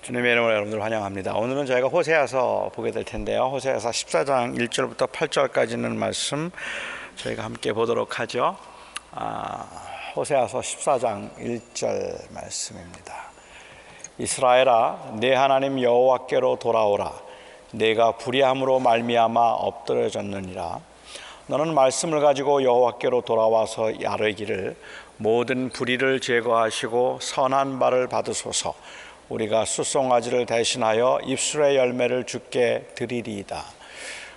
주님의 이름으로 여러분들 환영합니다. 오늘은 저희가 호세아서 보게 될 텐데요. 호세아서 14장 1절부터 8절까지는 말씀 저희가 함께 보도록 하죠. 호세아서 14장 1절 말씀입니다. 이스라엘아, 내 하나님 여호와께로 돌아오라. 내가 불의함으로 말미암아 엎드러졌느니라. 너는 말씀을 가지고 여호와께로 돌아와서 아뢰기를 모든 불의를 제거하시고 선한 바를 받으소서. 우리가 숫송아지를 대신하여 입술의 열매를 주께 드리리이다.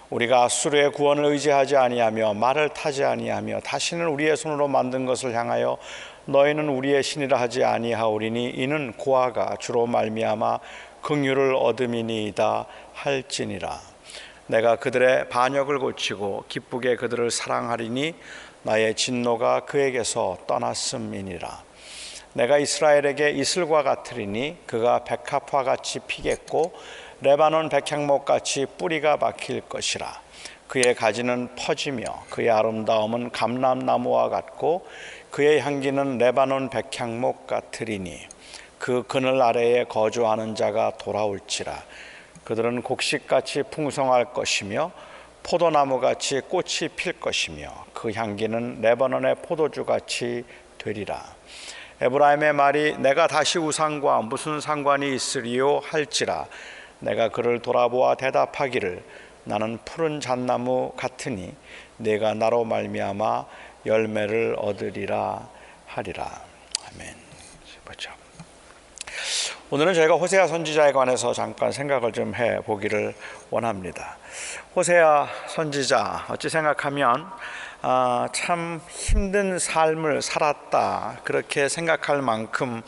우리가 아수르의 구원을 의지하지 아니하며 말을 타지 아니하며 다시는 우리의 손으로 만든 것을 향하여 너희는 우리의 신이라 하지 아니하오리니 이는 고아가 주로 말미암아 긍휼을 얻음이니이다 할지니라. 내가 그들의 반역을 고치고 기쁘게 그들을 사랑하리니 나의 진노가 그에게서 떠났음이니라. 내가 이스라엘에게 이슬과 같으리니 그가 백합화 같이 피겠고 레바논 백향목 같이 뿌리가 박힐 것이라. 그의 가지는 퍼지며 그의 아름다움은 감람나무와 같고 그의 향기는 레바논 백향목 같으리니 그 그늘 아래에 거주하는 자가 돌아올지라. 그들은 곡식같이 풍성할 것이며 포도나무같이 꽃이 필 것이며 그 향기는 레바논의 포도주같이 되리라. 에브라임의 말이 내가 다시 우상과 무슨 상관이 있으리요 할지라. 내가 그를 돌아보아 대답하기를 나는 푸른 잣나무 같으니 내가 나로 말미암아 열매를 얻으리라 하리라. 아멘. 보죠. 오늘은 저희가 호세아 선지자에 관해서 잠깐 생각을 좀 해보기를 원합니다. 호세아 선지자, 어찌 생각하면 참 힘든 삶을 살았다 그렇게 생각할 만큼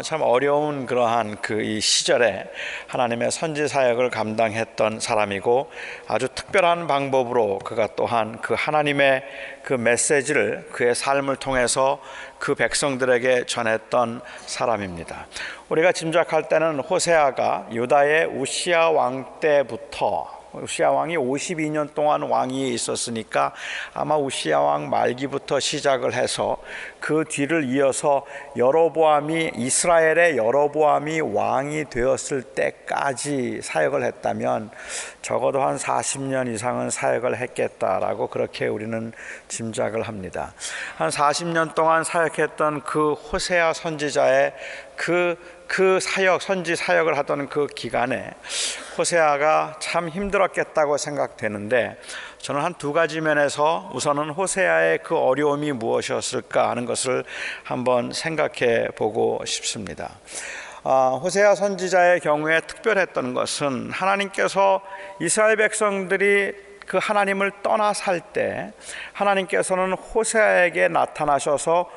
참 어려운 그러한 그 이 시절에 하나님의 선지 사역을 감당했던 사람이고 아주 특별한 방법으로 그가 또한 그 하나님의 그 메시지를 그의 삶을 통해서 그 백성들에게 전했던 사람입니다. 우리가 짐작할 때는 호세아가 유다의 우시아 왕 때부터, 우시아 왕이 52년 동안 왕위에 있었으니까 아마 우시아 왕 말기부터 시작을 해서 그 뒤를 이어서 여로보암이, 이스라엘의 여로보암이 왕이 되었을 때까지 사역을 했다면 적어도 한 40년 이상은 사역을 했겠다라고 그렇게 우리는 짐작을 합니다. 한 40년 동안 사역했던 그 호세아 선지자의 그 사역, 선지 사역을 하던 그 기간에 호세아가 참 힘들었겠다고 생각되는데, 저는 한 두 가지 면에서 우선은 호세아의 그 어려움이 무엇이었을까 하는 것을 한번 생각해 보고 싶습니다. 호세아 선지자의 경우에 특별했던 것은 하나님께서 이스라엘 백성들이 그 하나님을 떠나 살 때 하나님께서는 호세아에게 나타나셔서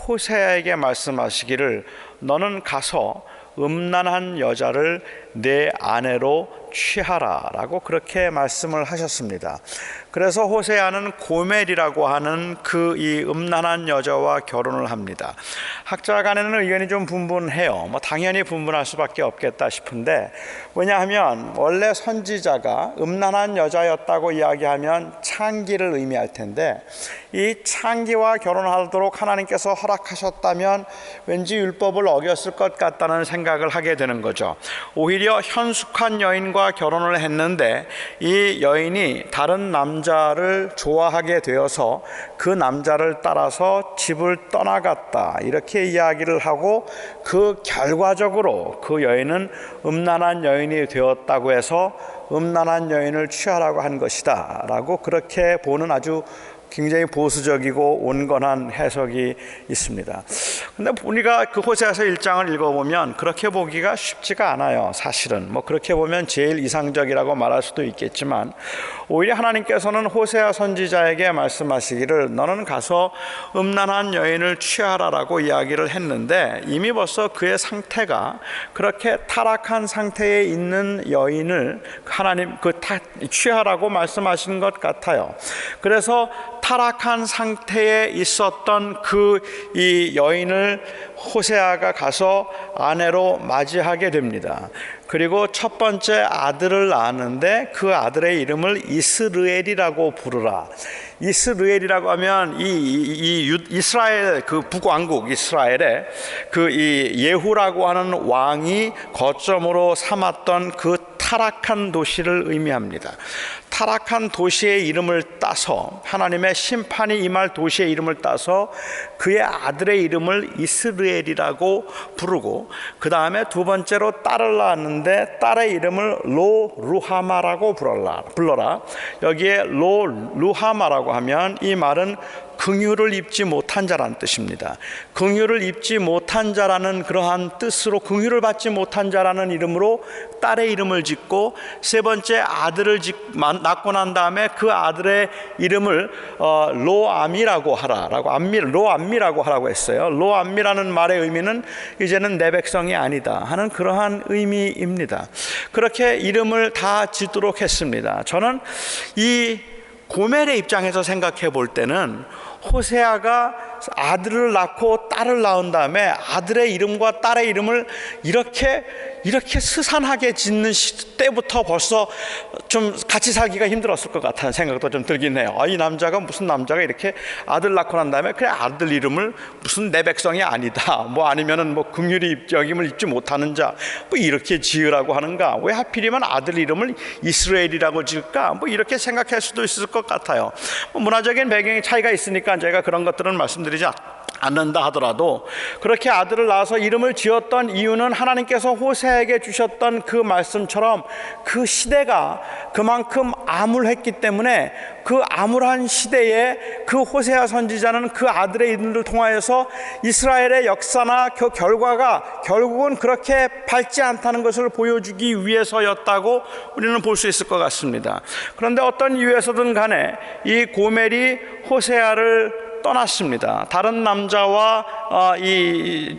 호세아에게 말씀하시기를 너는 가서 음란한 여자를 내 아내로 취하라 라고 그렇게 말씀을 하셨습니다. 그래서 호세아는 고멜이라고 하는 그 이 음란한 여자와 결혼을 합니다. 학자 간에는 의견이 좀 분분해요. 당연히 분분할 수밖에 없겠다 싶은데, 왜냐하면 원래 선지자가 음란한 여자였다고 이야기하면 창기를 의미할 텐데 이 창기와 결혼하도록 하나님께서 허락하셨다면 왠지 율법을 어겼을 것 같다는 생각을 하게 되는 거죠. 오히려 현숙한 여인과 결혼을 했는데 이 여인이 다른 남자를 좋아하게 되어서 그 남자를 따라서 집을 떠나갔다 이렇게 이야기를 하고, 그 결과적으로 그 여인은 음란한 여인이 되었다고 해서 음란한 여인을 취하라고 한 것이다 라고 그렇게 보는 아주 굉장히 보수적이고 온건한 해석이 있습니다. 근데 우리가 그 호세아서 1장을 읽어보면 그렇게 보기가 쉽지가 않아요. 사실은 그렇게 보면 제일 이상적이라고 말할 수도 있겠지만, 오히려 하나님께서는 호세아 선지자에게 말씀하시기를 너는 가서 음란한 여인을 취하라라고 이야기를 했는데, 이미 벌써 그의 상태가 그렇게 타락한 상태에 있는 여인을 하나님 취하라고 말씀하신 것 같아요. 그래서 타락한 상태에 있었던 그 이 여인을 호세아가 가서 아내로 맞이하게 됩니다. 그리고 첫 번째 아들을 낳았는데 그 아들의 이름을 이스르엘이라고 부르라. 이스르엘이라고 하면 이스라엘 그 북왕국 이스라엘에 그 이 예후라고 하는 왕이 거점으로 삼았던 그 타락한 도시를 의미합니다. 타락한 도시의 이름을 따서 하나님의 심판이 임할 도시의 이름을 따서 그의 아들의 이름을 이스라엘이라고 부르고, 그 다음에 두 번째로 딸을 낳았는데 딸의 이름을 로루하마라고 불러라. 여기에 로루하마라고 하면 이 말은 긍휼을 입지 못한 자라는 뜻입니다. 긍휼을 입지 못한 자라는 그러한 뜻으로, 긍휼을 받지 못한 자라는 이름으로 딸의 이름을 짓고, 세 번째 아들을 낳고 난 다음에 그 아들의 이름을 로암이라고 하라라고 로암미라고 하라고 했어요. 로암미라는 말의 의미는 이제는 내 백성이 아니다 하는 그러한 의미입니다. 그렇게 이름을 다 짓도록 했습니다. 저는 이 고멜의 입장에서 생각해 볼 때는 호세아가 아들을 낳고 딸을 낳은 다음에 아들의 이름과 딸의 이름을 이렇게 스산하게 짓는 때부터 벌써 좀 같이 살기가 힘들었을 것 같다는 생각도 좀 들긴 해요. 이 남자가 무슨 남자가 이렇게 아들 낳고 난 다음에 그래 아들 이름을 무슨 내 백성이 아니다, 뭐 아니면은 뭐 긍휼히 여김을 입지 못하는 자, 뭐 이렇게 지으라고 하는가, 왜 하필이면 아들 이름을 이스라엘이라고 지을까, 뭐 이렇게 생각할 수도 있을 것 같아요. 뭐 문화적인 배경의 차이가 있으니까 제가 그런 것들은 말씀드리지 않는다 하더라도, 그렇게 아들을 낳아서 이름을 지었던 이유는 하나님께서 호세아에게 주셨던 그 말씀처럼 그 시대가 그만큼 암울했기 때문에, 그 암울한 시대에 그 호세아 선지자는 그 아들의 이름을 통하여서 이스라엘의 역사나 그 결과가 결국은 그렇게 밝지 않다는 것을 보여주기 위해서였다고 우리는 볼 수 있을 것 같습니다. 그런데 어떤 이유에서든 간에 이 고멜이 호세아를 떠났습니다. 다른 남자와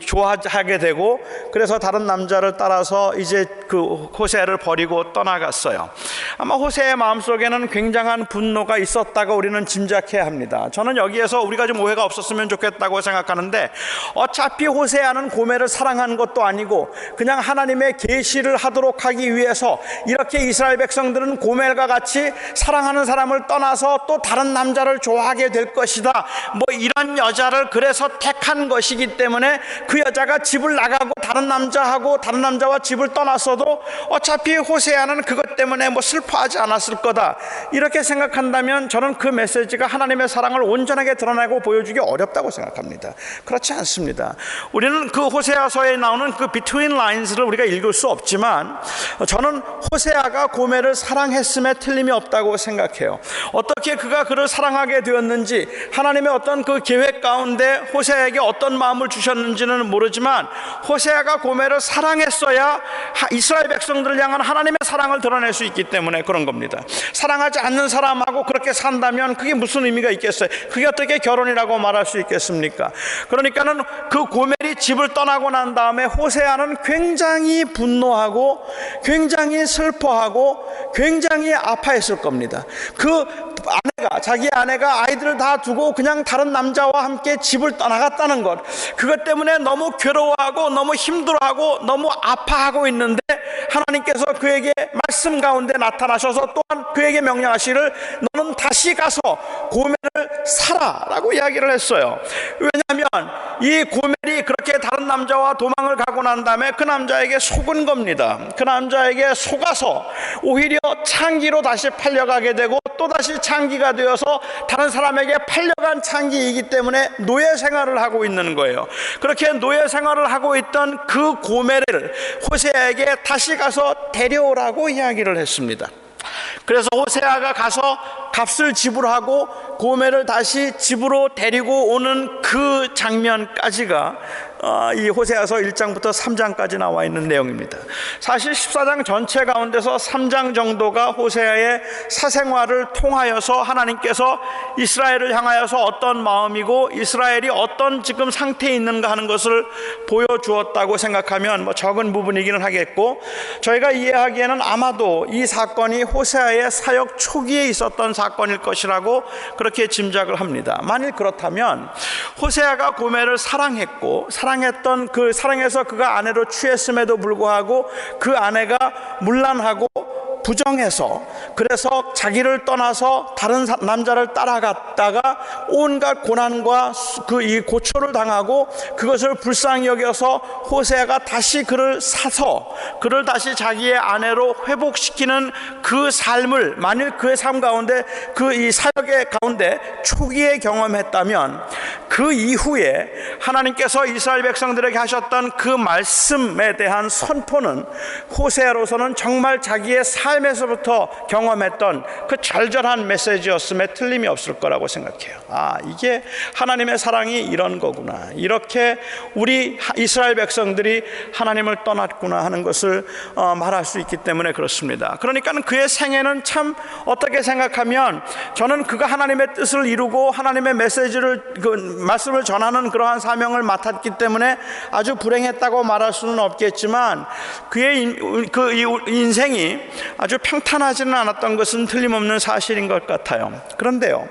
좋아하게 되고, 그래서 다른 남자를 따라서 이제 그 호세아를 버리고 떠나갔어요. 아마 호세아의 마음속에는 굉장한 분노가 있었다고 우리는 짐작해야 합니다. 저는 여기에서 우리가 좀 오해가 없었으면 좋겠다고 생각하는데, 어차피 호세아는 고멜을 사랑하는 것도 아니고 그냥 하나님의 계시를 하도록 하기 위해서 이렇게 이스라엘 백성들은 고멜과 같이 사랑하는 사람을 떠나서 또 다른 남자를 좋아하게 될 것이다, 뭐 이런 여자를 그래서 택한 것이기 때문에 그 여자가 집을 나가고 다른 남자와 집을 떠났어도 어차피 호세아는 그것 때문에 뭐 슬퍼하지 않았을 거다, 이렇게 생각한다면 저는 그 메시지가 하나님의 사랑을 온전하게 드러내고 보여주기 어렵다고 생각합니다. 그렇지 않습니다. 우리는 그 호세아서에 나오는 그 between lines를 우리가 읽을 수 없지만, 저는 호세아가 고멜을 사랑했음에 틀림이 없다고 생각해요. 어떻게 그가 그를 사랑하게 되었는지, 하나님의 어떤 그 계획 가운데 호세아에게 어떤 마음을 주셨는지는 모르지만, 호세아가 고멜을 사랑했어야 이스라엘 백성들을 향한 하나님의 사랑을 드러낼 수 있기 때문에 그런 겁니다. 사랑하지 않는 사람하고 그렇게 산다면 그게 무슨 의미가 있겠어요? 그게 어떻게 결혼이라고 말할 수 있겠습니까? 그러니까는 그 고멜이 집을 떠나고 난 다음에 호세아는 굉장히 분노하고 굉장히 슬퍼하고 굉장히 아파했을 겁니다. 자기 아내가 아이들을 다 두고 그냥 다른 남자와 함께 집을 떠나갔다는 것, 그것 때문에 너무 괴로워하고 너무 힘들어하고 너무 아파하고 있는데, 하나님께서 그에게 말씀 가운데 나타나셔서 또한 그에게 명령하시기를 너는 다시 가서 고멜을 사라라고 이야기를 했어요. 왜냐하면 이 고멜이 그렇게 다른 남자와 도망을 가고 난 다음에 그 남자에게 속은 겁니다. 그 남자에게 속아서 오히려 창기로 다시 팔려가게 되고, 또다시 창기가 되어서 다른 사람에게 팔려간 창기이기 때문에 노예 생활을 하고 있는 거예요. 그렇게 노예 생활을 하고 있던 그 고멜을 호세아에게 다시 가서 데려오라고 이야기를 했습니다. 그래서 호세아가 가서 값을 지불하고 고멜을 다시 집으로 데리고 오는 그 장면까지가 이 호세아서 1장부터 3장까지 나와 있는 내용입니다. 사실 14장 전체 가운데서 3장 정도가 호세아의 사생활을 통하여서 하나님께서 이스라엘을 향하여서 어떤 마음이고 이스라엘이 어떤 지금 상태에 있는가 하는 것을 보여주었다고 생각하면 적은 부분이기는 하겠고, 저희가 이해하기에는 아마도 이 사건이 호세아의 사역 초기에 있었던 사건일 것이라고 그렇게 짐작을 합니다. 만일 그렇다면 호세아가 고멜을 사랑했던 그 사랑해서 그가 아내로 취했음에도 불구하고 그 아내가 문란하고 부정해서 그래서 자기를 떠나서 다른 남자를 따라갔다가 온갖 고난과 이 고초를 당하고 그것을 불쌍히 여겨서 호세아가 다시 그를 사서 그를 다시 자기의 아내로 회복시키는 그 삶을 만일 그의 삶 가운데 이 사역의 가운데 초기에 경험했다면, 그 이후에 하나님께서 이스라엘 백성들에게 하셨던 그 말씀에 대한 선포는 호세아로서는 정말 자기의 삶에서부터 경험했던 그 절절한 메시지였음에 틀림이 없을 거라고 생각해요. 이게 하나님의 사랑이 이런 거구나, 이렇게 우리 이스라엘 백성들이 하나님을 떠났구나 하는 것을 말할 수 있기 때문에 그렇습니다. 그러니까 그의 생애는 참 어떻게 생각하면 저는 그가 하나님의 뜻을 이루고 하나님의 메시지를 말씀을 전하는 그러한 사명을 맡았기 때문에 아주 불행했다고 말할 수는 없겠지만 그의 인생이 아주 평탄하지는 않았던 것은 틀림없는 사실인 것 같아요. 그런데요,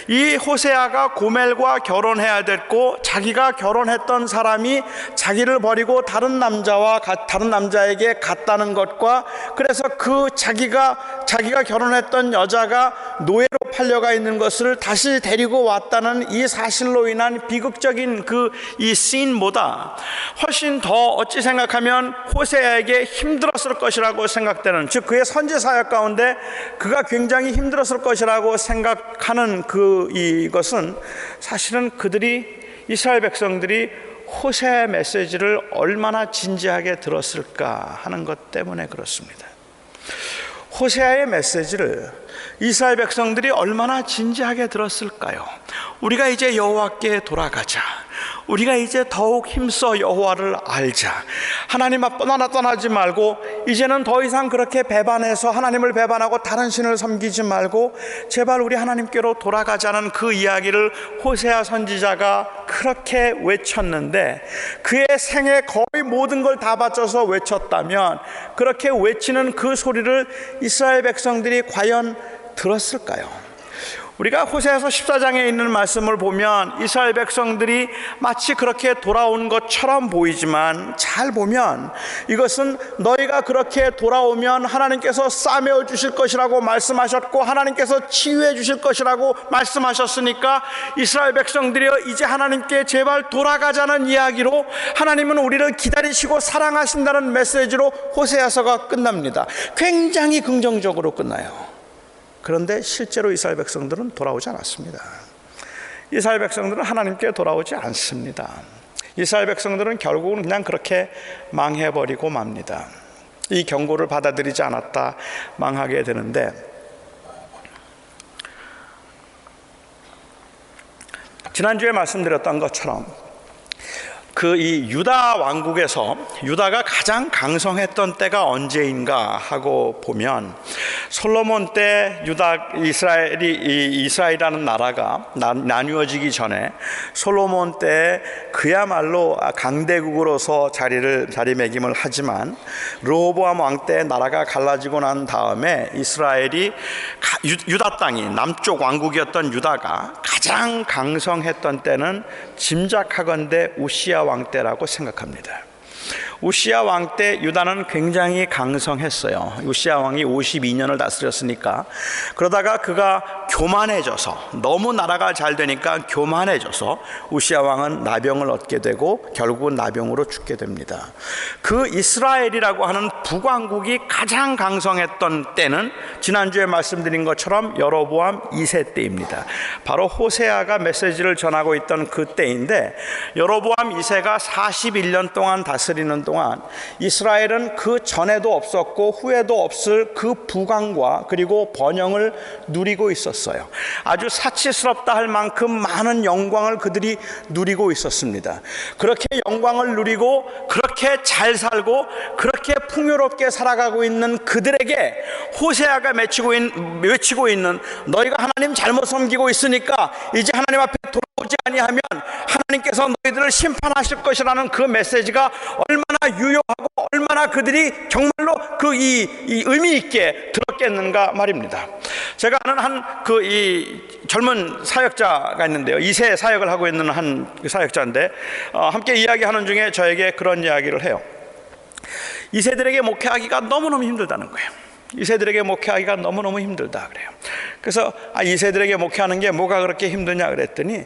이 호세아가 고멜과 결혼해야 됐고 자기가 결혼했던 사람이 자기를 버리고 다른 남자에게 갔다는 것과, 그래서 그 자기가 결혼했던 여자가 노예로 팔려가 있는 것을 다시 데리고 왔다는 이 사실로 인한 비극적인 이 씬보다 훨씬 더 어찌 생각하면 호세아에게 힘들었을 것이라고 생각되는, 즉 그의 선지 사역 가운데 그가 굉장히 힘들었을 것이라고 생각하는 이것은 사실은 이스라엘 백성들이 호세아의 메시지를 얼마나 진지하게 들었을까 하는 것 때문에 그렇습니다. 호세아의 메시지를 이스라엘 백성들이 얼마나 진지하게 들었을까요? 우리가 이제 여호와께 돌아가자, 우리가 이제 더욱 힘써 여호와를 알자, 하나님 앞 떠나지 말고 이제는 더 이상 그렇게 배반해서 하나님을 배반하고 다른 신을 섬기지 말고 제발 우리 하나님께로 돌아가자는 그 이야기를 호세아 선지자가 그렇게 외쳤는데, 그의 생애 거의 모든 걸 다 바쳐서 외쳤다면 그렇게 외치는 그 소리를 이스라엘 백성들이 과연 들었을까요? 우리가 호세아서 14장에 있는 말씀을 보면 이스라엘 백성들이 마치 그렇게 돌아온 것처럼 보이지만 잘 보면 이것은 너희가 그렇게 돌아오면 하나님께서 싸매어 주실 것이라고 말씀하셨고 하나님께서 치유해 주실 것이라고 말씀하셨으니까 이스라엘 백성들이여 이제 하나님께 제발 돌아가자는 이야기로 하나님은 우리를 기다리시고 사랑하신다는 메시지로 호세아서가 끝납니다. 굉장히 긍정적으로 끝나요. 그런데 실제로 이스라엘 백성들은 돌아오지 않았습니다. 이스라엘 백성들은 하나님께 돌아오지 않습니다. 이스라엘 백성들은 결국은 그냥 그렇게 망해버리고 맙니다. 이 경고를 받아들이지 않았다 망하게 되는데, 지난주에 말씀드렸던 것처럼 이 유다 왕국에서 유다가 가장 강성했던 때가 언제인가 하고 보면 솔로몬 때 이스라엘이라는 나라가 나뉘어지기 전에 솔로몬 때 그야말로 강대국으로서 자리매김을 하지만 르호보암 왕 때 나라가 갈라지고 난 다음에 이스라엘이 유다 땅이 남쪽 왕국이었던 유다가 가장 강성했던 때는 짐작하건대 우시야 왕 때라고 생각합니다. 우시야 왕 때 유다는 굉장히 강성했어요. 우시야 왕이 52년을 다스렸으니까. 그러다가 그가 교만해져서, 너무 나라가 잘 되니까 교만해져서 우시야 왕은 나병을 얻게 되고 결국은 나병으로 죽게 됩니다. 그 이스라엘이라고 하는 북왕국이 가장 강성했던 때는 지난주에 말씀드린 것처럼 여로보암 2세 때입니다. 바로 호세아가 메시지를 전하고 있던 그 때인데, 여로보암 2세가 41년 동안 다스리는 동안 동안 이스라엘은 그 전에도 없었고 후에도 없을 그 부강과 그리고 번영을 누리고 있었어요. 아주 사치스럽다 할 만큼 많은 영광을 그들이 누리고 있었습니다. 그렇게 영광을 누리고 그렇게 잘 살고 그렇게 풍요롭게 살아가고 있는 그들에게 호세아가 외치고 있는 너희가 하나님 잘못 섬기고 있으니까 이제 하나님 앞에 돌아오지 아니하면 하나님께서 너희들을 심판하실 것이라는 그 메시지가 얼마나 유효하고 얼마나 그들이 정말로 이 의미 있게 들었겠는가 말입니다. 제가 아는 이 젊은 사역자가 있는데요. 2세 사역을 하고 있는 한 사역자인데 함께 이야기하는 중에 저에게 그런 이야기를 해요. 2세들에게 목회하기가 너무너무 힘들다는 거예요. 2세들에게 목회하기가 너무너무 힘들다 그래요. 그래서 2세들에게 목회하는 게 뭐가 그렇게 힘드냐 그랬더니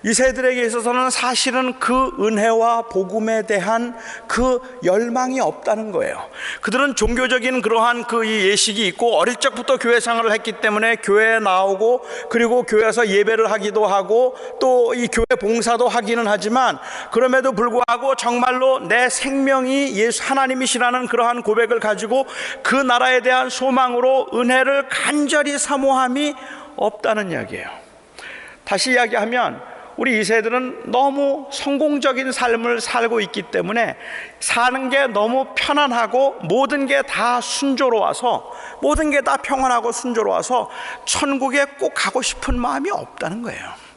2세들에게 있어서는 사실은 그 은혜와 복음에 대한 그 열망이 없다는 거예요. 그들은 종교적인 그러한 이 예식이 있고 어릴 적부터 교회 생활을 했기 때문에 교회에 나오고 그리고 교회에서 예배를 하기도 하고 또 이 교회 봉사도 하기는 하지만 그럼에도 불구하고 정말로 내 생명이 예수 하나님이시라는 그러한 고백을 가지고 그 나라에 대한 소망으로 은혜를 간절히 사모함이 없다는 이야기예요. 다시 이야기하면 우리 2세들은 너무 성공적인 삶을 살고 있기 때문에 사는 게 너무 편안하고 모든 게 다 순조로워서 모든 게 다 평안하고 순조로워서 천국에 꼭 가고 싶은 마음이 없다는 거예요.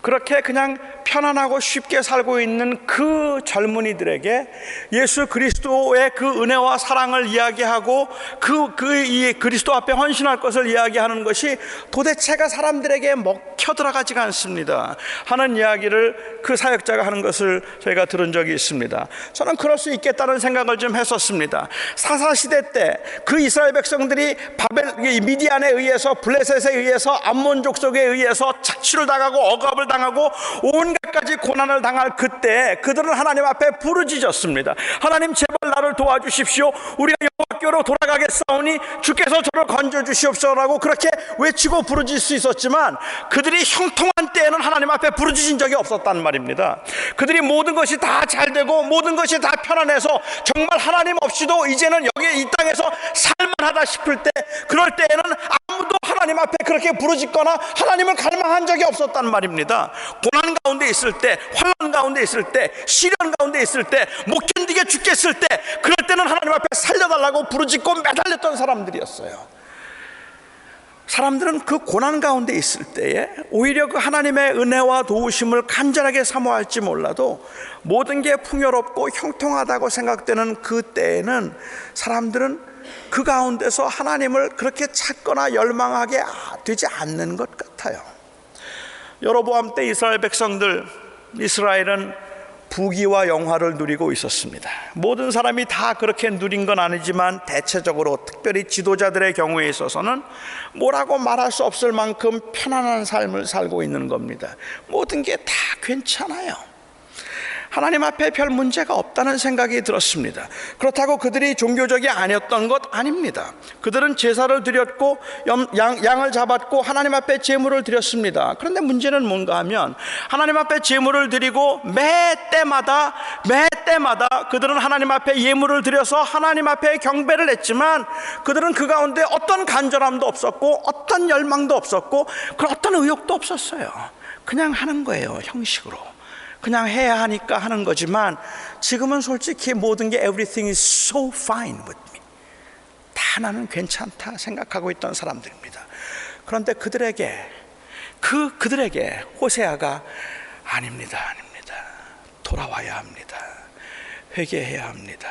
그렇게 그냥 편안하고 쉽게 살고 있는 그 젊은이들에게 예수 그리스도의 그 은혜와 사랑을 이야기하고 이 그리스도 앞에 헌신할 것을 이야기하는 것이 도대체가 사람들에게 먹혀 들어가지가 않습니다 하는 이야기를 그 사역자가 하는 것을 저희가 들은 적이 있습니다. 저는 그럴 수 있겠다는 생각을 좀 했었습니다. 사사시대 때 그 이스라엘 백성들이 미디안에 의해서 블레셋에 의해서 암몬 족속에 의해서 착취를 당하고 억압을 당하고 온갖 가지 고난을 당할 그때 그들은 하나님 앞에 부르짖었습니다. 하나님 제발 나를 도와주십시오. 우리가 여호와께로 돌아가겠사오니 주께서 저를 건져주시옵소서라고 그렇게 외치고 부르짖을 수 있었지만 그들이 형통한 때에는 하나님 앞에 부르짖은 적이 없었단 말입니다. 그들이 모든 것이 다 잘되고 모든 것이 다 편안해서 정말 하나님 없이도 이제는 여기 이 땅에서 살만하다 싶을 때 그럴 때에는 아무도 하나님 앞에 그렇게 부르짖거나 하나님을 갈망한 적이 없었단 말입니다. 고난 가운데 있을 때, 환난 가운데 있을 때, 시련 가운데 있을 때, 못 견디게 죽겠을 때 그럴 때는 하나님 앞에 살려달라고 부르짖고 매달렸던 사람들이었어요. 사람들은 그 고난 가운데 있을 때에 오히려 그 하나님의 은혜와 도우심을 간절하게 사모할지 몰라도 모든 게 풍요롭고 형통하다고 생각되는 그 때에는 사람들은 그 가운데서 하나님을 그렇게 찾거나 열망하게 되지 않는 것 같아요. 여로보암 때 이스라엘 백성들, 이스라엘은 부귀와 영화를 누리고 있었습니다. 모든 사람이 다 그렇게 누린 건 아니지만 대체적으로 특별히 지도자들의 경우에 있어서는 뭐라고 말할 수 없을 만큼 편안한 삶을 살고 있는 겁니다. 모든 게 다 괜찮아요. 하나님 앞에 별 문제가 없다는 생각이 들었습니다. 그렇다고 그들이 종교적이 아니었던 것 아닙니다. 그들은 제사를 드렸고 양을 잡았고 하나님 앞에 제물을 드렸습니다. 그런데 문제는 뭔가 하면 하나님 앞에 제물을 드리고 매 때마다 그들은 하나님 앞에 예물을 드려서 하나님 앞에 경배를 했지만 그들은 그 가운데 어떤 간절함도 없었고 어떤 열망도 없었고 어떤 의욕도 없었어요. 그냥 하는 거예요. 형식으로 그냥 해야 하니까 하는 거지만 지금은 솔직히 모든 게 everything is so fine with me, 다 나는 괜찮다 생각하고 있던 사람들입니다. 그런데 그들에게 호세아가 아닙니다. 돌아와야 합니다. 회개해야 합니다.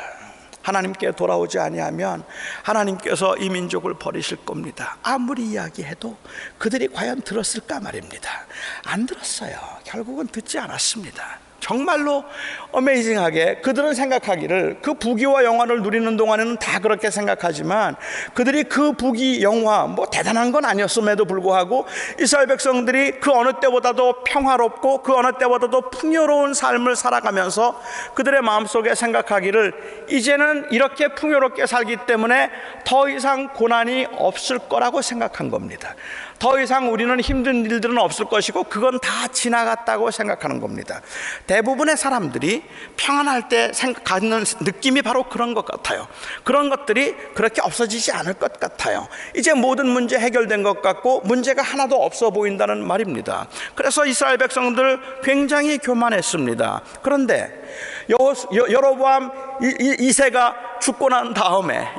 하나님께 돌아오지 아니하면 하나님께서 이 민족을 버리실 겁니다. 아무리 이야기해도 그들이 과연 들었을까 말입니다. 안 들었어요. 결국은 듣지 않았습니다. 정말로 어메이징하게 그들은 생각하기를 그 부귀와 영화를 누리는 동안에는 다 그렇게 생각하지만 그들이 그 부귀 영화 뭐 대단한 건 아니었음에도 불구하고 이스라엘 백성들이 그 어느 때보다도 평화롭고 그 어느 때보다도 풍요로운 삶을 살아가면서 그들의 마음속에 생각하기를 이제는 이렇게 풍요롭게 살기 때문에 더 이상 고난이 없을 거라고 생각한 겁니다. 더 이상 우리는 힘든 일들은 없을 것이고 그건 다 지나갔다고 생각하는 겁니다. 대부분의 사람들이 평안할 때 갖는 느낌이 바로 그런 것 같아요. 그런 것들이 그렇게 없어지지 않을 것 같아요. 이제 모든 문제 해결된 것 같고 문제가 하나도 없어 보인다는 말입니다. 그래서 이스라엘 백성들 굉장히 교만했습니다. 그런데 여로보암 2세가 죽고 난 다음에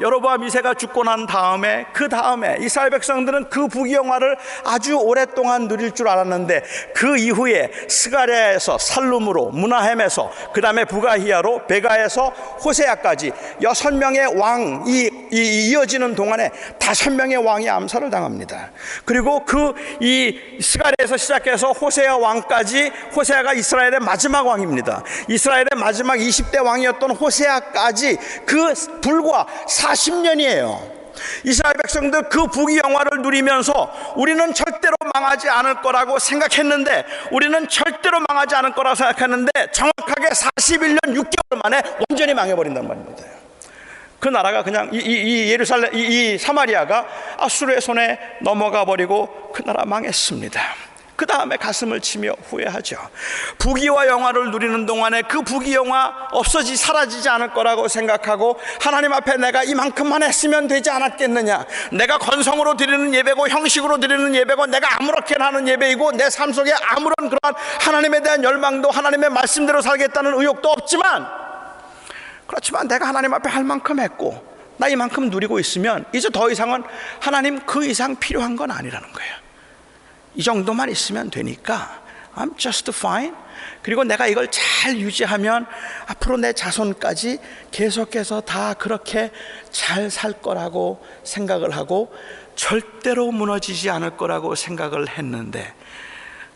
그 다음에 이스라엘 백성들은 그 부귀영화를 아주 오랫동안 누릴 줄 알았는데 그 이후에 스가랴에서 살룸으로 무나헴에서 그 다음에 부가히야로 베가에서 호세아까지 6명의 왕이 이어지는 동안에 5명의 왕이 암살을 당합니다. 그리고 이 스가랴에서 시작해서 호세아 왕까지, 호세아가 이스라엘의 마지막 왕입니다. 이스라엘의 마지막 20대 왕이었던 호세아까지 그 불과 40년이에요. 이스라엘 백성들 그 부귀영화를 누리면서 우리는 절대로 망하지 않을 거라고 생각했는데 정확하게 41년 6개월 만에 완전히 망해버린단 말입니다. 그 나라가 그냥 이 사마리아가 아수르의 손에 넘어가 버리고 그 나라 망했습니다. 그 다음에 가슴을 치며 후회하죠. 부귀와 영화를 누리는 동안에 그 부귀영화 사라지지 않을 거라고 생각하고 하나님 앞에 내가 이만큼만 했으면 되지 않았겠느냐, 내가 건성으로 드리는 예배고 형식으로 드리는 예배고 내가 아무렇게나 하는 예배이고 내 삶 속에 아무런 그러한 하나님에 대한 열망도 하나님의 말씀대로 살겠다는 의욕도 없지만, 그렇지만 내가 하나님 앞에 할 만큼 했고 나 이만큼 누리고 있으면 이제 더 이상은 하나님 그 이상 필요한 건 아니라는 거예요. 이 정도만 있으면 되니까 I'm just fine. 그리고 내가 이걸 잘 유지하면 앞으로 내 자손까지 계속해서 다 그렇게 잘 살 거라고 생각을 하고 절대로 무너지지 않을 거라고 생각을 했는데,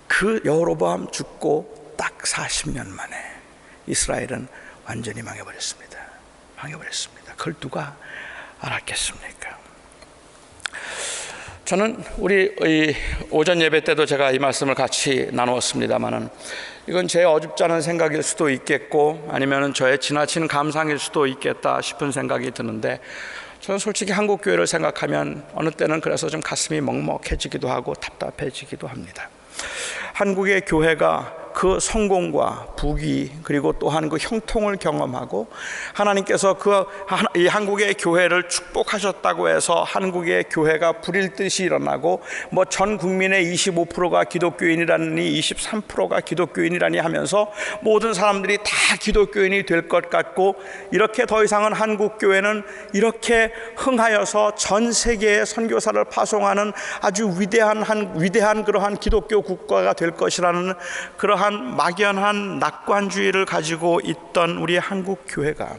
그 여로보암 죽고 딱 40년 만에 이스라엘은 완전히 망해버렸습니다. 그걸 누가 알았겠습니까? 저는 우리 오전 예배 때도 제가 이 말씀을 같이 나누었습니다만은 이건 제 어줍지 않은 생각일 수도 있겠고 아니면 저의 지나친 감상일 수도 있겠다 싶은 생각이 드는데, 저는 솔직히 한국 교회를 생각하면 어느 때는 그래서 좀 가슴이 먹먹해지기도 하고 답답해지기도 합니다. 한국의 교회가 그 성공과 부귀 그리고 또한 그 형통을 경험하고 하나님께서 이 한국의 교회를 축복하셨다고 해서 한국의 교회가 불일 듯이 일어나고 전 국민의 25%가 기독교인이라니 23%가 기독교인이라니 하면서 모든 사람들이 다 기독교인이 될 것 같고, 이렇게 더 이상은 한국 교회는 이렇게 흥하여서 전 세계에 선교사를 파송하는 아주 위대한 그러한 기독교 국가가 될 것이라는 그러한 막연한 낙관주의를 가지고 있던 우리 한국 교회가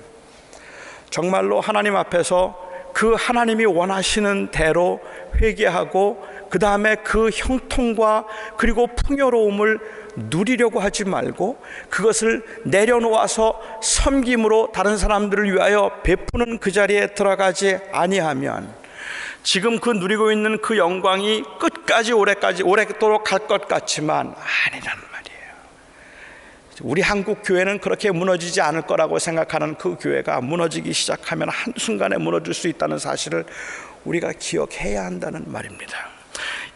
정말로 하나님 앞에서 그 하나님이 원하시는 대로 회개하고 그 다음에 그 형통과 그리고 풍요로움을 누리려고 하지 말고 그것을 내려놓아서 섬김으로 다른 사람들을 위하여 베푸는 그 자리에 들어가지 아니하면 지금 그 누리고 있는 그 영광이 끝까지 오래도록 갈 것 같지만 아니라는 말이에요. 우리 한국 교회는 그렇게 무너지지 않을 거라고 생각하는 그 교회가 무너지기 시작하면 한순간에 무너질 수 있다는 사실을 우리가 기억해야 한다는 말입니다.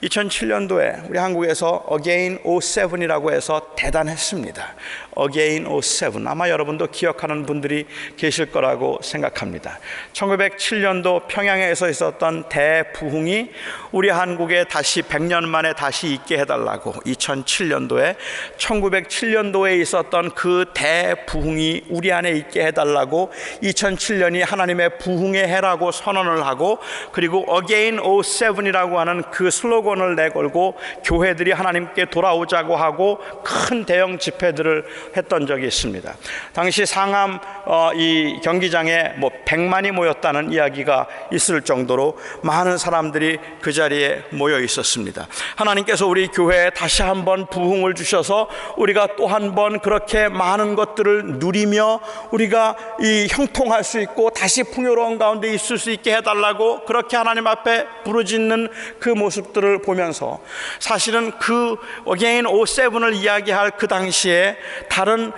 2007년도에 우리 한국에서 Again 07이라고 해서 대단했습니다. Again 07, 아마 여러분도 기억하는 분들이 계실 거라고 생각합니다. 1907년도 평양에서 있었던 대부흥이 우리 한국에 다시 100년 만에 다시 있게 해달라고 2007년도에 1907년도에 있었던 그 대부흥이 우리 안에 있게 해달라고 2007년이 하나님의 부흥의 해라고 선언을 하고, 그리고 Again 07이라고 하는 그 슬로건을 내걸고 교회들이 하나님께 돌아오자고 하고 큰 대형 집회들을 했던 적이 있습니다. 당시 상암 이 경기장에 100만이 모였다는 이야기가 있을 정도로 많은 사람들이 그 자리에 모여 있었습니다. 하나님께서 우리 교회에 다시 한번 부흥을 주셔서 우리가 또 한 번 그렇게 많은 것들을 누리며 우리가 이 형통할 수 있고 다시 풍요로운 가운데 있을 수 있게 해달라고 그렇게 하나님 앞에 부르짖는 그 모습들을 보면서 사실은 그 Again 07을 이야기할 그 당시에 다른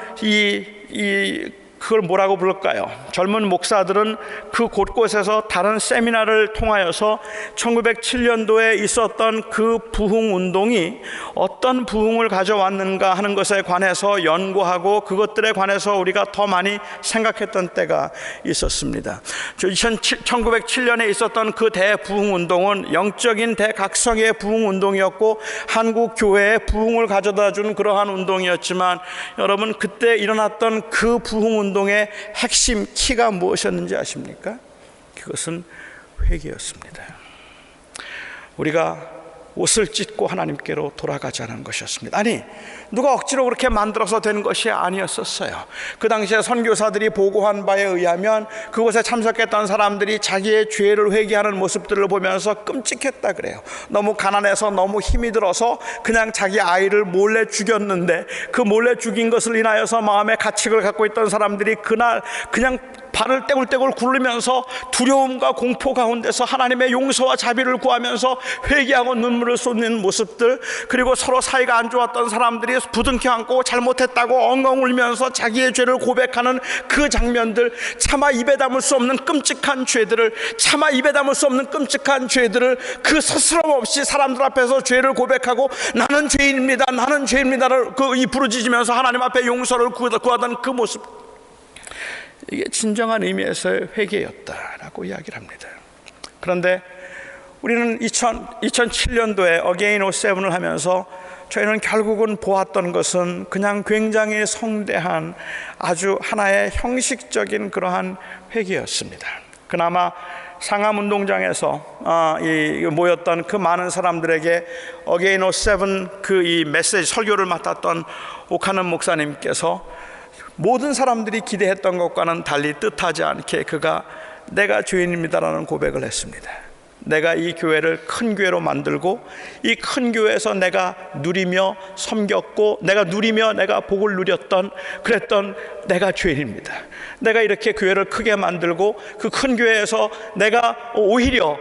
그걸 뭐라고 부를까요? 젊은 목사들은 그 곳곳에서 다른 세미나를 통하여서 1907년도에 있었던 그 부흥운동이 어떤 부흥을 가져왔는가 하는 것에 관해서 연구하고 그것들에 관해서 우리가 더 많이 생각했던 때가 있었습니다. 1907년에 있었던 그 대부흥운동은 영적인 대각성의 부흥운동이었고 한국 교회에 부흥을 가져다준 그러한 운동이었지만, 여러분 그때 일어났던 그 부흥운동의 핵심 키가 무엇이었는지 아십니까? 그것은 회개였습니다. 우리가 옷을 찢고 하나님께로 돌아가자는 것이었습니다. 아니, 누가 억지로 그렇게 만들어서 된 것이 아니었었어요. 그 당시에 선교사들이 보고한 바에 의하면 그곳에 참석했던 사람들이 자기의 죄를 회개하는 모습들을 보면서 끔찍했다 그래요. 너무 가난해서 너무 힘이 들어서 그냥 자기 아이를 몰래 죽였는데, 그 몰래 죽인 것을 인하여서 마음의 가책을 갖고 있던 사람들이 그날 그냥 발을 떼굴떼굴 굴르면서 두려움과 공포 가운데서 하나님의 용서와 자비를 구하면서 회개하고 눈물을 쏟는 모습들, 그리고 서로 사이가 안 좋았던 사람들이 부둥켜 안고 잘못했다고 엉엉 울면서 자기의 죄를 고백하는 그 장면들, 차마 입에 담을 수 없는 끔찍한 죄들을, 차마 입에 담을 수 없는 끔찍한 죄들을 그 스스럼 없이 사람들 앞에서 죄를 고백하고 나는 죄인입니다, 나는 죄인입니다를 이 부르짖으면서 하나님 앞에 용서를 구하던 그 모습, 이게 진정한 의미에서의 회개였다라고 이야기를 합니다. 그런데 우리는 2007년도에 어게인 07을 하면서 저희는 결국은 보았던 것은 그냥 굉장히 성대한 아주 하나의 형식적인 그러한 회개였습니다. 그나마 상암운동장에서 모였던 그 많은 사람들에게 어게인 07 그 이 메시지 설교를 맡았던 오카는 목사님께서 모든 사람들이 기대했던 것과는 달리 뜻하지 않게 그가 내가 죄인입니다라는 고백을 했습니다. 내가 이 교회를 큰 교회로 만들고 이 큰 교회에서 내가 누리며 섬겼고 내가 누리며 내가 복을 누렸던 그랬던 내가 죄인입니다. 내가 이렇게 교회를 크게 만들고 그 큰 교회에서 내가 오히려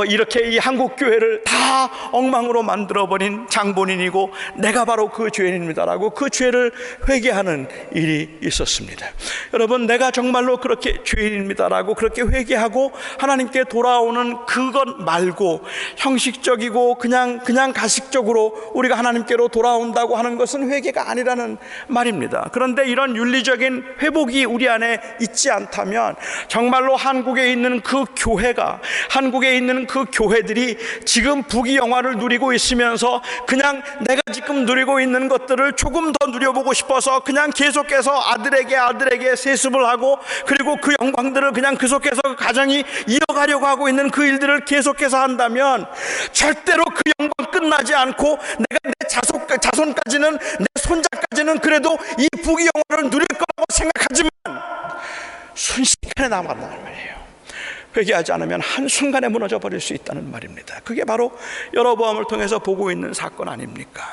이렇게 이 한국 교회를 다 엉망으로 만들어버린 장본인이고 내가 바로 그 죄인입니다라고 그 죄를 회개하는 일이 있었습니다. 여러분, 내가 정말로 그렇게 죄인입니다라고 그렇게 회개하고 하나님께 돌아오는 그것 말고 형식적이고 그냥 가식적으로 우리가 하나님께로 돌아온다고 하는 것은 회개가 아니라는 말입니다. 그런데 이런 윤리적인 회복이 우리 안에 있지 않다면 정말로 한국에 있는 그 교회가, 한국에 있는 그 교회들이 지금 부귀영화를 누리고 있으면서 그냥 내가 지금 누리고 있는 것들을 조금 더 누려보고 싶어서 그냥 계속해서 아들에게 세습을 하고 그리고 그 영광들을 그냥 계속해서 가정이 이어가려고 하고 있는 그 일들을 계속해서 한다면 절대로 그 영광 끝나지 않고 내가 내 자손까지는, 내 손자까지는 그래도 이 부귀영화를 누릴 거라고 생각하지만 순식간에 남았다는 말이에요. 회개하지 않으면 한순간에 무너져 버릴 수 있다는 말입니다. 그게 바로 여로보암을 통해서 보고 있는 사건 아닙니까?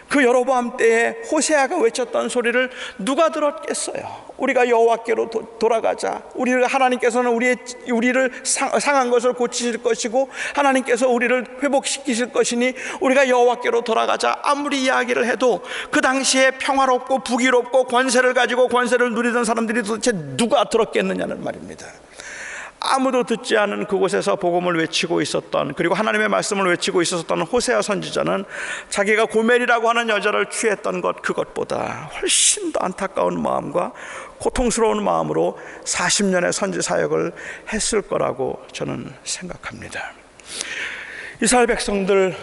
그 여로보암 때에 호세아가 외쳤던 소리를 누가 들었겠어요? 우리가 여호와께로 돌아가자. 하나님께서는 우리를 상한 것을 고치실 것이고 하나님께서 우리를 회복시키실 것이니 우리가 여호와께로 돌아가자. 아무리 이야기를 해도 그 당시에 평화롭고 부귀롭고 권세를 가지고 권세를 누리던 사람들이 도대체 누가 들었겠느냐는 말입니다. 아무도 듣지 않은 그곳에서 복음을 외치고 있었던, 그리고 하나님의 말씀을 외치고 있었던 호세아 선지자는 자기가 고멜이라고 하는 여자를 취했던 그것보다 훨씬 더 안타까운 마음과 고통스러운 마음으로 40년의 선지 사역을 했을 거라고 저는 생각합니다. 이스라엘 백성들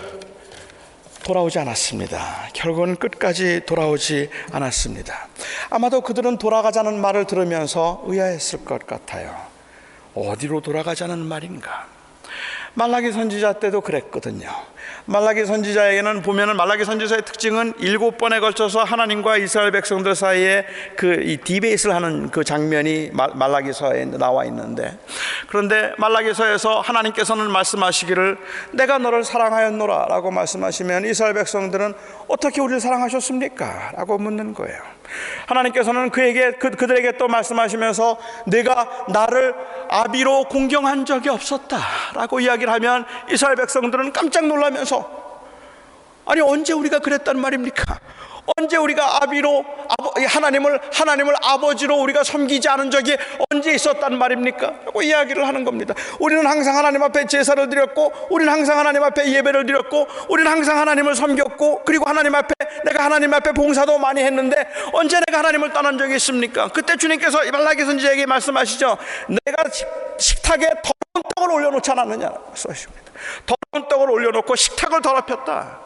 돌아오지 않았습니다. 결국은 끝까지 돌아오지 않았습니다. 아마도 그들은 돌아가자는 말을 들으면서 의아했을 것 같아요. 어디로 돌아가자는 말인가? 말라기 선지자 때도 그랬거든요. 말라기 선지자에게는 보면은 말라기 선지자의 특징은 7번에 걸쳐서 하나님과 이스라엘 백성들 사이에 이 디베이트를 하는 그 장면이 말라기서에 나와 있는데, 그런데 말라기서에서 하나님께서는 말씀하시기를 내가 너를 사랑하였노라 라고 말씀하시면 이스라엘 백성들은 어떻게 우리를 사랑하셨습니까? 라고 묻는 거예요. 하나님께서는 그들에게 또 말씀하시면서 내가 나를 아비로 공경한 적이 없었다 라고 이야기를 하면 이스라엘 백성들은 깜짝 놀라면서 아니 언제 우리가 그랬단 말입니까? 언제 우리가 하나님을 아버지로 우리가 섬기지 않은 적이 언제 있었단 말입니까? 라고 이야기를 하는 겁니다. 우리는 항상 하나님 앞에 제사를 드렸고, 우리는 항상 하나님 앞에 예배를 드렸고, 우리는 항상 하나님을 섬겼고, 그리고 내가 하나님 앞에 봉사도 많이 했는데 언제 내가 하나님을 떠난 적이 있습니까? 그때 주님께서 말라기 선지자에게 말씀하시죠. 내가 식탁에 더러운 떡을 올려놓지 않았느냐라고 말씀하십니다. 더러운 떡을 올려놓고 식탁을 더럽혔다.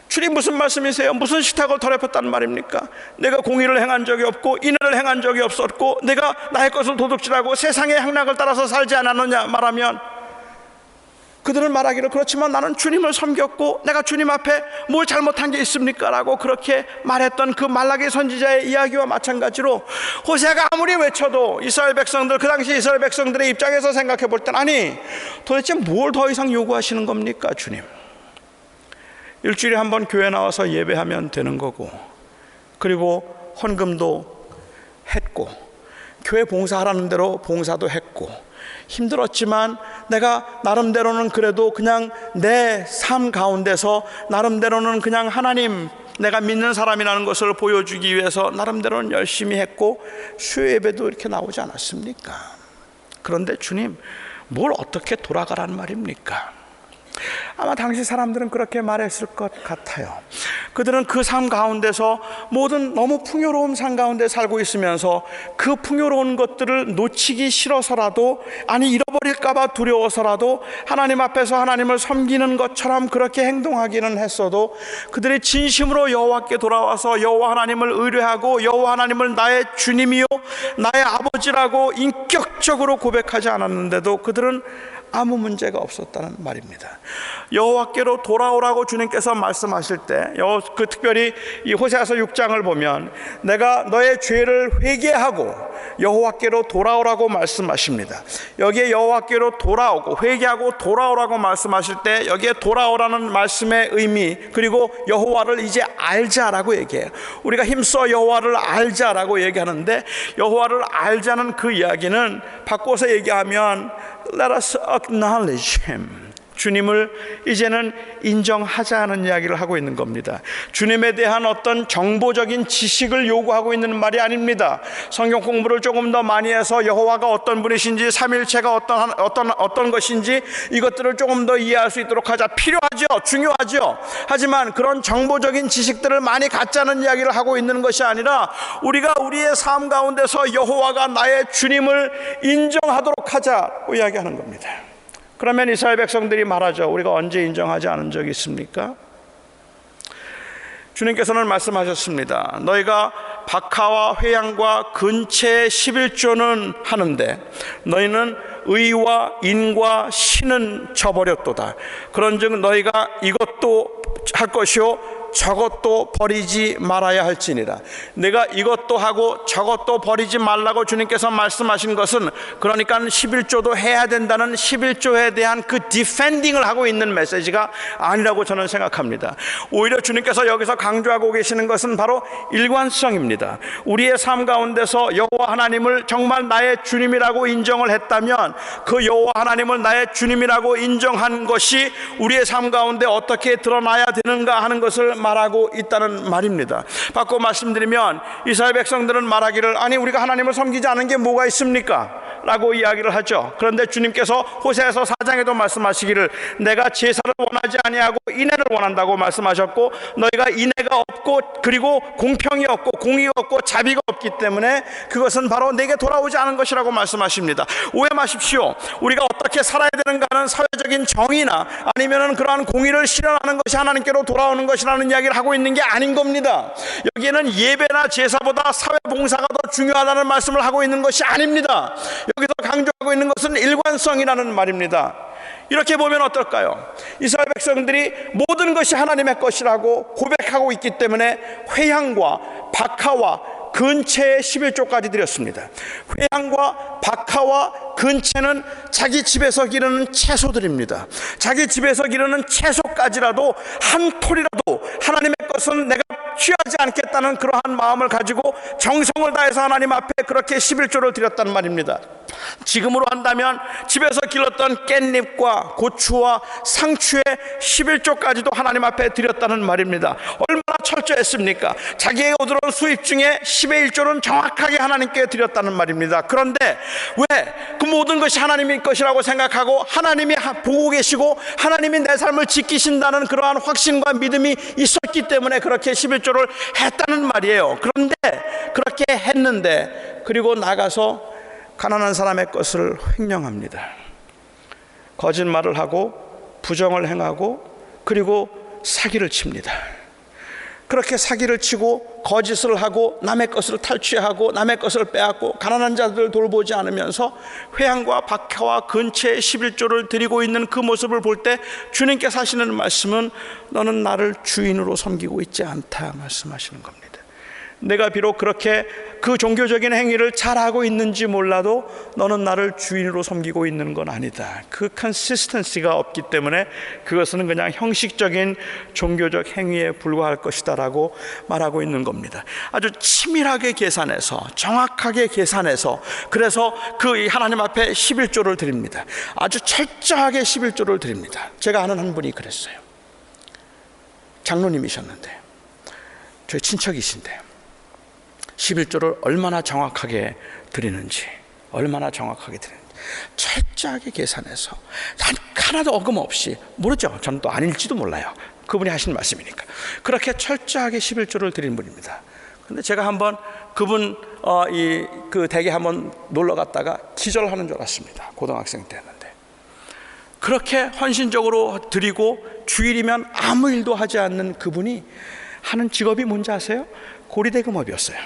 주님 무슨 말씀이세요? 무슨 식탁을 더럽혔다는 말입니까? 내가 공의를 행한 적이 없고 인애를 행한 적이 없었고 내가 나의 것을 도둑질하고 세상의 향락을 따라서 살지 않았느냐 말하면, 그들은 말하기를 그렇지만 나는 주님을 섬겼고 내가 주님 앞에 뭘 잘못한 게 있습니까? 라고 그렇게 말했던 그 말라기 선지자의 이야기와 마찬가지로 호세아가 아무리 외쳐도 이스라엘 백성들, 그 당시 이스라엘 백성들의 입장에서 생각해 볼 땐, 아니 도대체 뭘 더 이상 요구하시는 겁니까 주님? 일주일에 한 번 교회 나와서 예배하면 되는 거고, 그리고 헌금도 했고 교회 봉사하라는 대로 봉사도 했고, 힘들었지만 내가 나름대로는 그래도 그냥 내 삶 가운데서 나름대로는 그냥 하나님, 내가 믿는 사람이라는 것을 보여주기 위해서 나름대로는 열심히 했고 수요 예배도 이렇게 나오지 않았습니까? 그런데 주님, 뭘 어떻게 돌아가라는 말입니까? 아마 당시 사람들은 그렇게 말했을 것 같아요. 그들은 그 삶 가운데서 모든 너무 풍요로운 삶 가운데 살고 있으면서 그 풍요로운 것들을 놓치기 싫어서라도, 아니 잃어버릴까 봐 두려워서라도 하나님 앞에서 하나님을 섬기는 것처럼 그렇게 행동하기는 했어도, 그들이 진심으로 여호와께 돌아와서 여호와 하나님을 의뢰하고 여호와 하나님을 나의 주님이요 나의 아버지라고 인격적으로 고백하지 않았는데도 그들은 아무 문제가 없었다는 말입니다. 여호와께로 돌아오라고 주님께서 말씀하실 때, 그 특별히 이 호세아서 6장을 보면 내가 너의 죄를 회개하고 여호와께로 돌아오라고 말씀하십니다. 여기에 여호와께로 돌아오고 회개하고 돌아오라고 말씀하실 때 여기에 돌아오라는 말씀의 의미, 그리고 여호와를 이제 알자라고 얘기해요. 우리가 힘써 여호와를 알자라고 얘기하는데, 여호와를 알자는 그 이야기는 바꿔서 얘기하면 Let us acknowledge Him. 주님을 이제는 인정하자는 이야기를 하고 있는 겁니다. 주님에 대한 어떤 정보적인 지식을 요구하고 있는 말이 아닙니다. 성경 공부를 조금 더 많이 해서 여호와가 어떤 분이신지, 삼일체가 어떤 것인지 이것들을 조금 더 이해할 수 있도록 하자. 필요하죠. 중요하죠. 하지만 그런 정보적인 지식들을 많이 갖자는 이야기를 하고 있는 것이 아니라, 우리가 우리의 삶 가운데서 여호와가 나의 주님을 인정하도록 하자고 이야기하는 겁니다. 그러면 이스라엘 백성들이 말하죠. 우리가 언제 인정하지 않은 적이 있습니까? 주님께서는 말씀하셨습니다. 너희가 박하와 회양과 근채의 11조는 하는데 너희는 의와 인과 신은 저버렸도다. 그런즉 너희가 이것도 할 것이요 저것도 버리지 말아야 할지니라. 내가 이것도 하고 저것도 버리지 말라고 주님께서 말씀하신 것은, 그러니까 11조도 해야 된다는 11조에 대한 그 디펜딩을 하고 있는 메시지가 아니라고 저는 생각합니다. 오히려 주님께서 여기서 강조하고 계시는 것은 바로 일관성입니다. 우리의 삶 가운데서 여호와 하나님을 정말 나의 주님이라고 인정을 했다면 그 여호와 하나님을 나의 주님이라고 인정한 것이 우리의 삶 가운데 어떻게 드러나야 되는가 하는 것을 말하고 있다는 말입니다. 바꿔 말씀드리면 이스라엘 백성들은 말하기를, 아니 우리가 하나님을 섬기지 않은 게 뭐가 있습니까? 라고 이야기를 하죠. 그런데 주님께서 호세아서 4장에도 말씀하시기를, 내가 제사를 원하지 아니하고 인애를 원한다고 말씀하셨고, 너희가 인애가 없고 그리고 공평이 없고 공의가 없고 자비가 없기 때문에 그것은 바로 내게 돌아오지 않은 것이라고 말씀하십니다. 오해 마십시오. 우리가 어떻게 살아야 되는가 하는 사회적인 정의나 아니면은 그러한 공의를 실현하는 것이 하나님께로 돌아오는 것이라는 이야기를 하고 있는 게 아닌 겁니다. 여기에는 예배나 제사보다 사회봉사가 더 중요하다는 말씀을 하고 있는 것이 아닙니다. 여기서 강조하고 있는 것은 일관성이라는 말입니다. 이렇게 보면 어떨까요? 이스라엘 백성들이 모든 것이 하나님의 것이라고 고백하고 있기 때문에 회향과 박하와 근채의 11조까지 드렸습니다. 회향과 박하와 근채는 자기 집에서 기르는 채소들입니다. 자기 집에서 기르는 채소까지라도 한 톨이라도 하나님의 것은 내가 취하지 않겠다는 그러한 마음을 가지고 정성을 다해서 하나님 앞에 그렇게 11조를 드렸단 말입니다. 지금으로 한다면 집에서 길렀던 깻잎과 고추와 상추의 11조까지도 하나님 앞에 드렸다는 말입니다. 얼마나 철저했습니까? 자기에게 오더러운 수입 중에 10의 1조는 정확하게 하나님께 드렸다는 말입니다. 그런데 왜 그 모든 것이 하나님의 것이라고 생각하고 하나님이 보고 계시고 하나님이 내 삶을 지키신다는 그러한 확신과 믿음이 있었기 때문에 그렇게 11조를 했다는 말이에요. 그런데 그렇게 했는데 그리고 나가서 가난한 사람의 것을 횡령합니다. 거짓말을 하고 부정을 행하고 그리고 사기를 칩니다. 그렇게 사기를 치고 거짓을 하고 남의 것을 탈취하고 남의 것을 빼앗고 가난한 자들을 돌보지 않으면서 회당과 박해와 근처에 11조를 드리고 있는 그 모습을 볼 때 주님께서 하시는 말씀은 너는 나를 주인으로 섬기고 있지 않다 말씀하시는 겁니다. 내가 비록 그렇게 그 종교적인 행위를 잘하고 있는지 몰라도 너는 나를 주인으로 섬기고 있는 건 아니다. 그 컨시스턴시가 없기 때문에 그것은 그냥 형식적인 종교적 행위에 불과할 것이다 라고 말하고 있는 겁니다. 아주 치밀하게 계산해서 정확하게 계산해서 그래서 그 하나님 앞에 11조를 드립니다. 아주 철저하게 11조를 드립니다. 제가 아는 한 분이 그랬어요. 장로님이셨는데 저희 친척이신데 11조를 얼마나 정확하게 드리는지 철저하게 계산해서 하나도 어금 없이, 모르죠. 저는 또 아닐지도 몰라요. 그분이 하신 말씀이니까. 그렇게 철저하게 11조를 드린 분입니다. 근데 제가 한번 그분 그 댁에 한번 놀러 갔다가 기절하는 줄 알았습니다. 고등학생 때였는데. 그렇게 헌신적으로 드리고 주일이면 아무 일도 하지 않는 그분이 하는 직업이 뭔지 아세요? 고리대금업이었어요.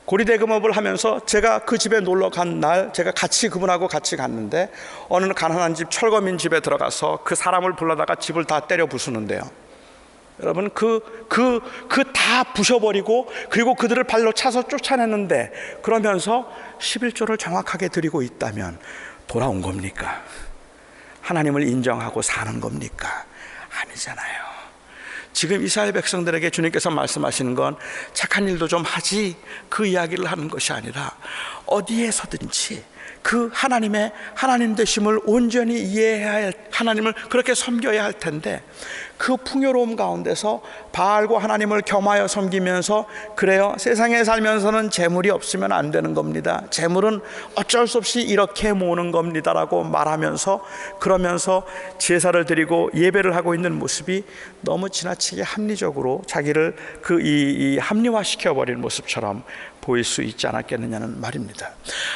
고리대금업을 하면서 제가 그 집에 놀러 간 날 제가 그분하고 같이 갔는데 어느 가난한 집 철거민 집에 들어가서 그 사람을 불러다가 집을 다 때려 부수는데요. 여러분 다 부셔버리고 그리고 그들을 발로 차서 쫓아냈는데 그러면서 11조를 정확하게 드리고 있다면 돌아온 겁니까? 하나님을 인정하고 사는 겁니까? 아니잖아요. 지금 이스라엘 백성들에게 주님께서 말씀하시는 건 착한 일도 좀 하지 그 이야기를 하는 것이 아니라 어디에서든지 그 하나님의 하나님 되심을 온전히 이해해야 할, 하나님을 그렇게 섬겨야 할 텐데 그 풍요로움 가운데서 바알과 하나님을 겸하여 섬기면서 그래요, 세상에 살면서는 재물이 없으면 안 되는 겁니다. 재물은 어쩔 수 없이 이렇게 모으는 겁니다라고 말하면서 그러면서 제사를 드리고 예배를 하고 있는 모습이 너무 지나치게 합리적으로 자기를 합리화시켜버린 모습처럼 보일 수 있지 않았겠느냐는 말입니다.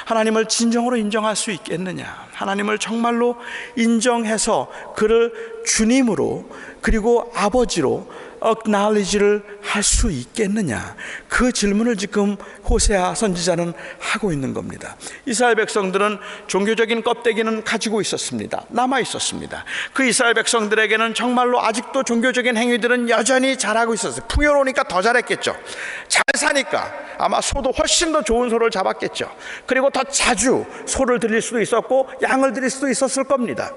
하나님을 진정으로 인정할 수 있겠느냐, 하나님을 정말로 인정해서 그를 주님으로 그리고 아버지로 acknowledge를 할 수 있겠느냐, 그 질문을 지금 호세아 선지자는 하고 있는 겁니다. 이스라엘 백성들은 종교적인 껍데기는 가지고 있었습니다. 남아 있었습니다. 그 이스라엘 백성들에게는 정말로 아직도 종교적인 행위들은 여전히 잘하고 있었어요. 풍요로우니까 더 잘했겠죠. 잘 사니까 아마 소도 훨씬 더 좋은 소를 잡았겠죠. 그리고 더 자주 소를 드릴 수도 있었고 양을 드릴 수도 있었을 겁니다.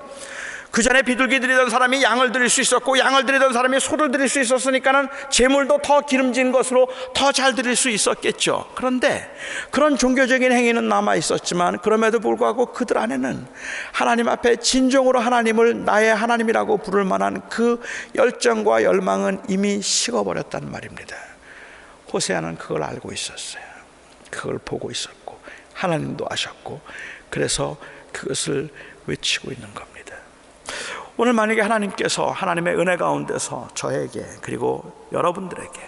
그 전에 비둘기 드리던 사람이 양을 드릴 수 있었고 양을 드리던 사람이 소를 드릴 수 있었으니까는 재물도 더 기름진 것으로 더 잘 드릴 수 있었겠죠. 그런데 그런 종교적인 행위는 남아 있었지만 그럼에도 불구하고 그들 안에는 하나님 앞에 진정으로 하나님을 나의 하나님이라고 부를 만한 그 열정과 열망은 이미 식어버렸단 말입니다. 호세아는 그걸 알고 있었어요. 그걸 보고 있었고 하나님도 아셨고 그래서 그것을 외치고 있는 겁니다. 오늘 만약에 하나님께서 하나님의 은혜 가운데서 저에게 그리고 여러분들에게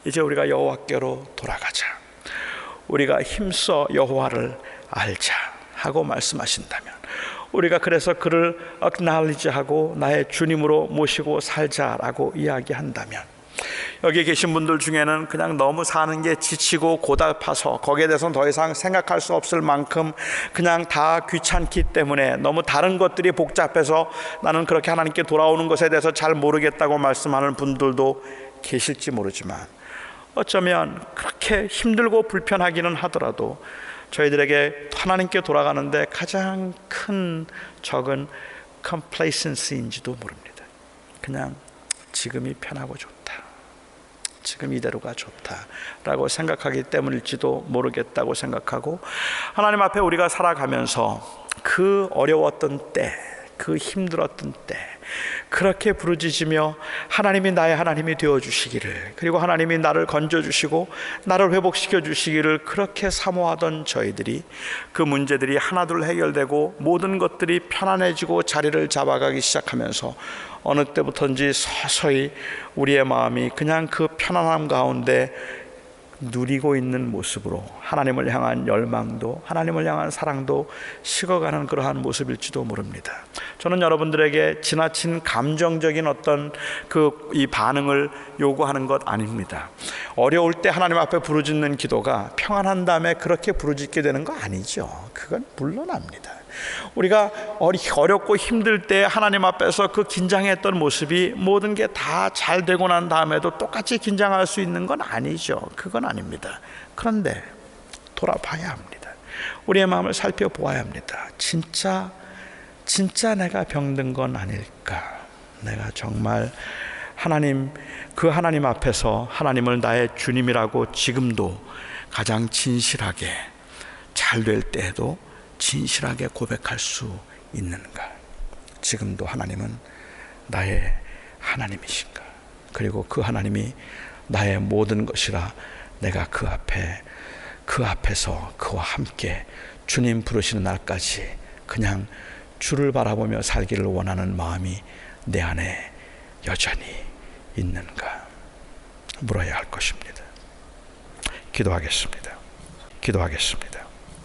이제 우리가 여호와께로 돌아가자, 우리가 힘써 여호와를 알자 하고 말씀하신다면, 우리가 그래서 그를 acknowledge하고 나의 주님으로 모시고 살자라고 이야기한다면, 여기 계신 분들 중에는 그냥 너무 사는 게 지치고 고달파서 거기에 대해서는 더 이상 생각할 수 없을 만큼 그냥 다 귀찮기 때문에 너무 다른 것들이 복잡해서 나는 그렇게 하나님께 돌아오는 것에 대해서 잘 모르겠다고 말씀하는 분들도 계실지 모르지만, 어쩌면 그렇게 힘들고 불편하기는 하더라도 저희들에게 하나님께 돌아가는데 가장 큰 적은 complacency인지도 모릅니다. 그냥 지금이 편하고 좋다, 지금 이대로가 좋다라고 생각하기 때문일지도 모르겠다고 생각하고, 하나님 앞에 우리가 살아가면서 그 어려웠던 때, 그 힘들었던 때, 그렇게 부르짖으며 하나님이 나의 하나님이 되어주시기를, 그리고 하나님이 나를 건져주시고 나를 회복시켜 주시기를 그렇게 사모하던 저희들이, 그 문제들이 하나둘 해결되고 모든 것들이 편안해지고 자리를 잡아가기 시작하면서 어느 때부터인지 서서히 우리의 마음이 그냥 그 편안함 가운데 누리고 있는 모습으로 하나님을 향한 열망도, 하나님을 향한 사랑도 식어가는 그러한 모습일지도 모릅니다. 저는 여러분들에게 지나친 감정적인 어떤 이 반응을 요구하는 것 아닙니다. 어려울 때 하나님 앞에 부르짖는 기도가 평안한 다음에 그렇게 부르짖게 되는 거 아니죠. 그건 물러납니다. 우리가 어렵고 힘들 때 하나님 앞에서 그 긴장했던 모습이 모든 게 다 잘 되고 난 다음에도 똑같이 긴장할 수 있는 건 아니죠. 그건 아닙니다. 그런데 돌아봐야 합니다. 우리의 마음을 살펴보아야 합니다. 진짜 내가 병든 건 아닐까? 내가 정말 그 하나님 앞에서 하나님을 나의 주님이라고 지금도 가장 진실하게, 잘 될 때에도 진실하게 고백할 수 있는가? 지금도 하나님은 나의 하나님이신가? 그리고 그 하나님이 나의 모든 것이라 내가 그 앞에서 그와 함께 주님 부르시는 날까지 그냥 주를 바라보며 살기를 원하는 마음이 내 안에 여전히 있는가? 물어야 할 것입니다. 기도하겠습니다.